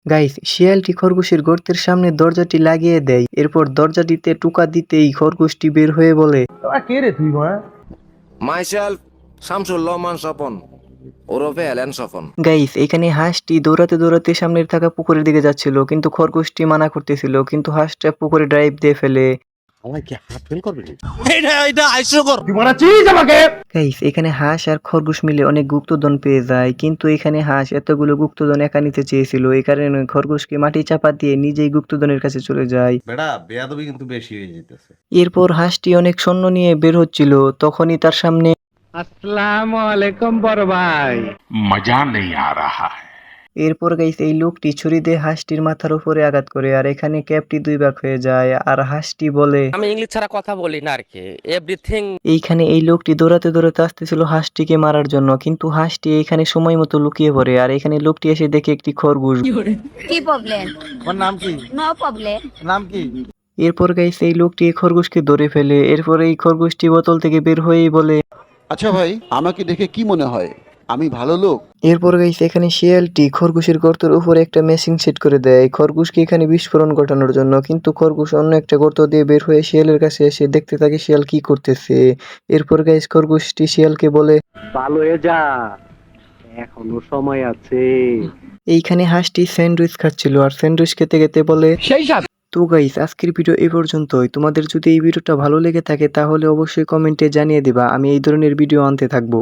Guys, শিয়ালটি খরগোশের গর্তের সামনে দরজাটি লাগিয়ে দেয়। এরপর দরজাটিতে টোকা দিতেই খরগোশটি বের হয়ে বলে, তোরা কে রে তুই মা? Myself, Samsul Loman Sopon, ওরফে এলেন সফন। গাইস, এখানে হাঁসটি দৌড়াতে দৌড়াতে সামনের থাকা পুকুরের দিকে যাচ্ছিল, কিন্তু খরগোশটি মানা করতেছিল, কিন্তু হাঁসটা পুকুরে ড্রাইভ দিয়ে ফেলে। আমার কি হাত ফেল করবে? এটা হাস্যকর। তুই মারাচ্ছিস আমাকে? গাইস, এখানে হাঁস আর খরগোশ মিলে অনেক গুপ্তধন পেয়ে যায়, কিন্তু এখানে হাঁস এতগুলো গুপ্তধন একা নিতে চেয়েছিল, এই কারণে খরগোশকে মাটি চাপা দিয়ে নিজেই গুপ্তধনের কাছে চলে যায়। বেটা বেয়াদবি কিন্তু বেশি হয়ে যেতেছে। এরপর হাঁসটি অনেক সৈন্য নিয়ে বের হচ্ছিল, তখনই তার সামনে अस्सलाम वालेकुम बड़ भाई। मजा नहीं आ रहा है। এরপর গাইস, এই লোকটি ছুরি দিয়ে হাঁসটির মাথার উপরে আঘাত করে, আর এখানে ক্যাপটি দুই ভাগ হয়ে যায়, আর হাঁসটি বলে, আমি ইংলিশ ছাড়া কথা বলি না আর কি, এভরিথিং। এইখানে এই লোকটি দৌড়াতে দৌড়াতে আসতেছিল হাঁসটিকে মারার জন্য, কিন্তু হাঁসটি এখানে সময় মতো লুকিয়ে পড়ে, আর এখানে লোকটি এসে দেখে একটি খরগোশ। কি প্রবলেম? ওর নাম কি? No problem. নাম কি? এরপর গাইস, এই লোকটি এই খরগোশকে ধরে ফেলে। এরপর এই খরগোশটি বোতল থেকে বের হয়েই বলে, আচ্ছা ভাই, আমাকে দেখে কি মনে হয় আমি ভালো লোক? এরপর গাইস, এখানে শিয়ালটি খরগোশের গর্তের উপরে একটা মেশিন সেট করে দেয় খরগোশকে এখানে বিস্ফোরণ ঘটানোর জন্য, কিন্তু খরগোশ অন্য একটা গর্ত দিয়ে বের হয়ে শিয়ালের কাছে এসে দেখতে থাকে শিয়াল কি করতেছে। এরপর গাইস, খরগোশটি শিয়ালকে বলে, ভালো হয়ে যা, এখনো সময় আছে। এইখানে হাঁসটি স্যান্ডউইচ খাচ্ছিল, আর স্যান্ডউইচ খেতে খেতে বলে, তো গাইস, আজকের ভিডিও এই পর্যন্তই। তোমাদের যদি এই ভিডিওটা ভালো লেগে থাকে তাহলে অবশ্যই কমেন্টে জানিয়ে দিবা, আমি এই ধরনের ভিডিও আনতে থাকবো।